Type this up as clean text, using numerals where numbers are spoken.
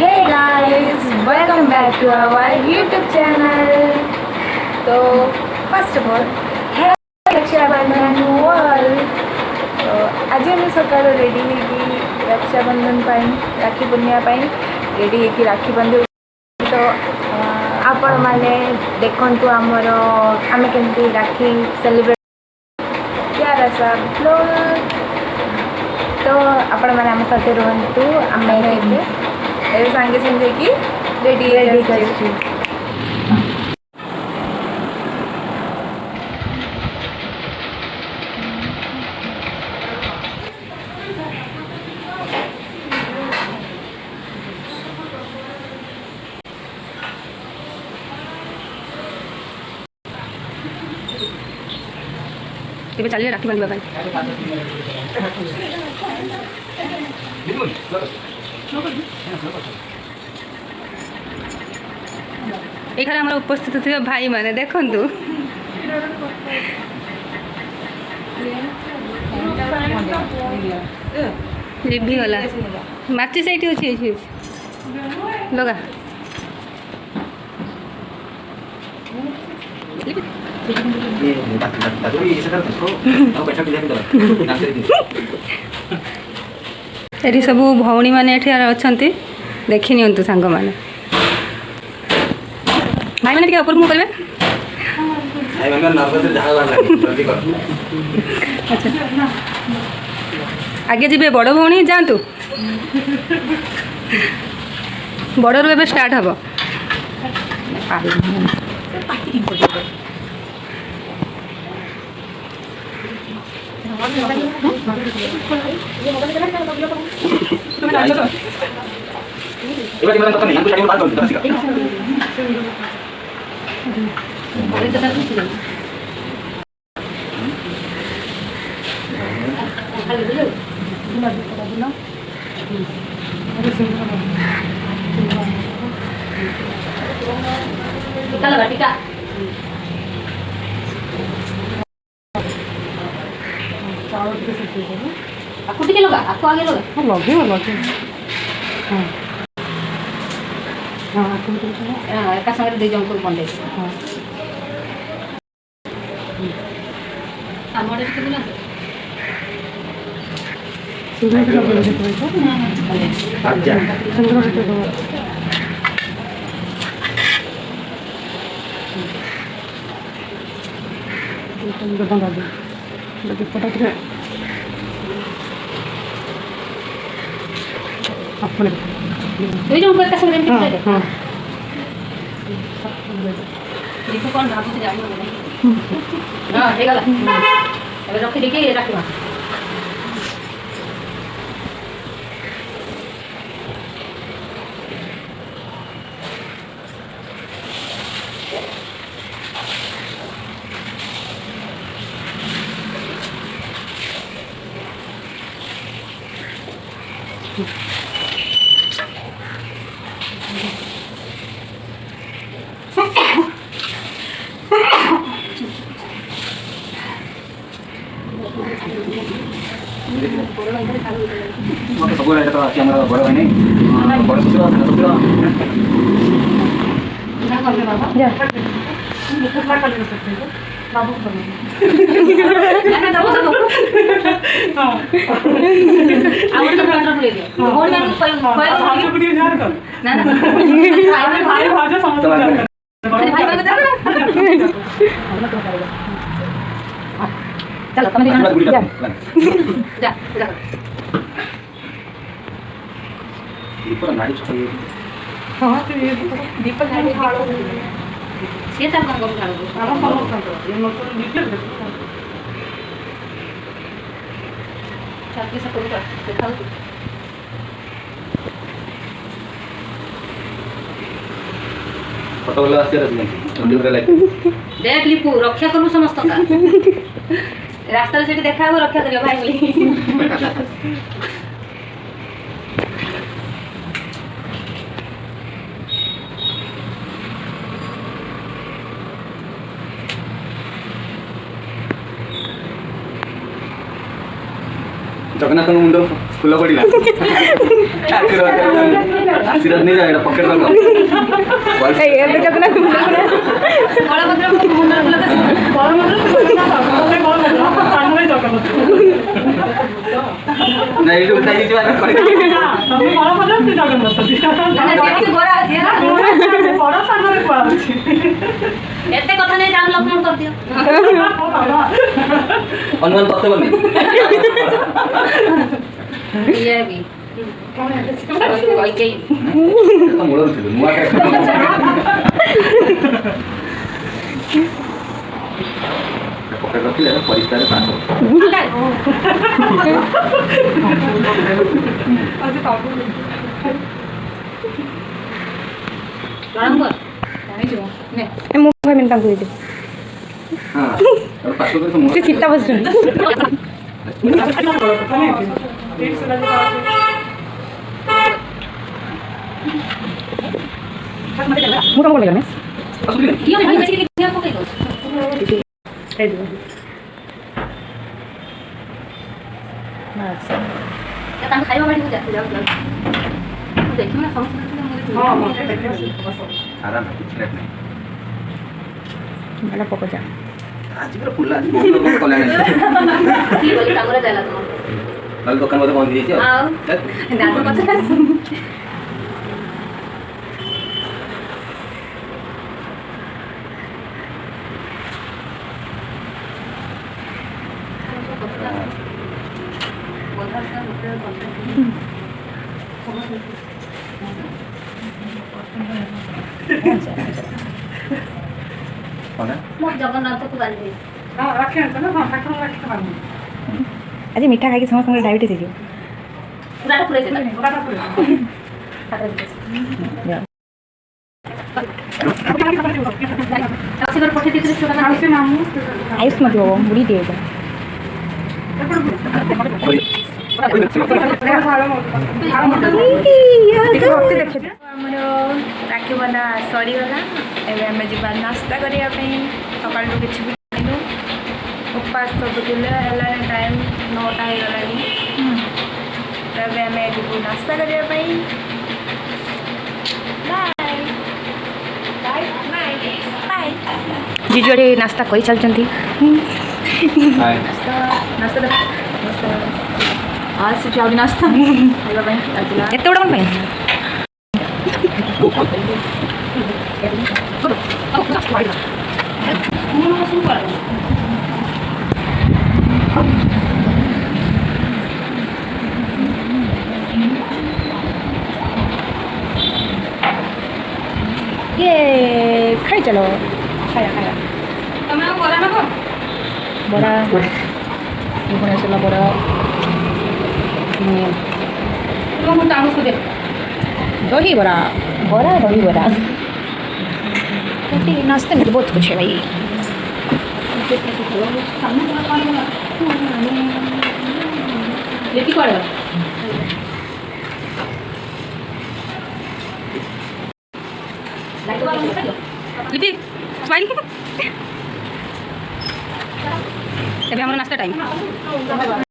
Hey guys, welcome back to our YouTube channel. तो first of all hey Rakshabandhan all. तो आज हम सकाळ रेडी होगी रक्षाबंधन राखी पूर्णिमा रेडी होगी राखी बंधु। तो आपण माने देखंतु आमर आमे केमती राखी सेलिब्रेट प्यारा सा ब्लॉग। तो आपण माने आम साथे रहंतु आमे ए सांगे संगे की रेडी करछु। तेरे चलिए राखी बांधवा भाई एखाने आम उपस्थित थे भाई मैंने देखु लिभिगला माचिस ये अच्छी लगा ये सब भौणी मैंने अच्छा देखी नि सांग मैंने भाई मैंने ऊपर मुँह करेंगे। अच्छा आगे जी बड़ भौणी जातु बड़ रू स्टार्ट हम टीका आपको टिके लगा आपको आगे लगा लगे लगे हाँ हाँ हाँ एक संगे दे जंको बंदे हाँ आमोडे टिके दिला सुबह के बोले तो अच्छा सुबह के तो itu bangga deh lagi pada kira apa nih itu jangan berkas dengan kita deh itu kan aku tidak mau nah ठीक है अबे रख दे के रख लो सब तो अच्छी हमारा बड़ा भाई नहीं बड़ा ससुर बाबू चलो जा जा दीपक नाड़ी छोड़ हां तो ये दीपक नाड़ी खाड़ो से तक कम खाड़ो हम समझ ये मतलब दीपक चाकी से कोई दिखाओ फोटो वाला आसे रख देख लिपू रक्षा करू समस्त का रास्ता से देखा रक्षा करियो भाई बोली जगन्नाथ मुंड फुल पड़ा सिरज नहीं जाएगा पकड़ लो ଏବେ ଜଗନ୍ନାଥ ବଳଭଦ୍ର ମୁଣ୍ଡ ଫୁଲ ତ नहीं ये उठा दीजिए वाला कोई ଯେମିତି ଗୋରା ଅଛି ହେଲା ଏତେ କଥା ନେଇ ରାମ ଲକ୍ଷ୍ମଣ କରିଦିଅ हनुमान पत्ते बने ଇଏ ବି କଇକେଇ तो मुड़ा थे मुआ के पकड़ रखी है परिष्कार पास ପ୍ରଣାମ କର ନେ ମୁଁ ଭାବିନି ତାଙ୍କୁ ଦିଦି हां और पास को तो मुड़ा ସେ ସୀତା ବସୁଛନ୍ତି ମୁଁ କଣ କଲି କିଏ ଭାଇ ବେଶୀ କିଏ ପକେଇ ଦଉ ତାଙ୍କୁ ଖାଇବା ବାଡ଼ି ମୁଁ ଯାଉ ଦେଖିବୁ ନା ସମସ୍ତେ आराम है कुछ नहीं ଭଲ ପକୋ ଯା आज पूरा फुल आज बहुत लोग कल्याण କିଏ ବୋଲି କାମରେ ଦେଲା ତମର कल दुकान में बंद दीजिए ଆଉ ଦାନ୍ତ ପଛରେ कौन है ମୋ ଜଗନ୍ନାଥକୁ ବାନ୍ଧି ଆଜି ମିଠା ଖାଇକି ସମସ୍ତଙ୍କର ଡାଇବେଟିସ୍ ହେଇଯିବ ପୁରାଟା ପୁରେଇ ଦେଲା ଆସିବାର ପଠେଇ ଦେଇଥିଲେ ଛୁଆଟା ଆୟୁଷ ନଥିବ ବୁଢ଼ୀ ଟିକେ ଆମର ରାକ୍ଷୀ ବନ୍ଧା ସରିଗଲା ଏବେ ଆମେ ଯିବା ନାସ୍ତା କରିବା ପାଇଁ ସକାଳୁ କିଛି ବି ଖାଇନୁ ଉପାସ ସବୁ ଥିଲେ ହେଲାଣି ଟାଇମ୍ 9ଟା ହେଇଗଲାଣି ତ ଏବେ ଆମେ ଯିବୁ ନାସ୍ତା କରିବା ପାଇଁ ଜିଜୁଆଡ଼େ ନାସ୍ତା କରିଚାଲିଛନ୍ତି ନାସ୍ତା ଆସୁଛି ଆହୁରି ନାସ୍ତା ଖାଇବା ପାଇଁ ଏତେ ଗୁଡ଼ା କ'ଣ ପାଇଁ ये खाई चलो खाया खाया ତମେ ଆଉ ବରା ନେବ बड़ा भुवनेश्वर बड़ा ମୁଁ ଚାହୁଁଛୁ ଦେ दही बड़ा बड़ा दही बड़ा नाश्ते में तो बहुत कुछ है भाई ଲିପି କୁଆଡ଼େ ଗଲା लिपि स्माइल ଏବେ ଆମର ନାସ୍ତା ଟାଇମ୍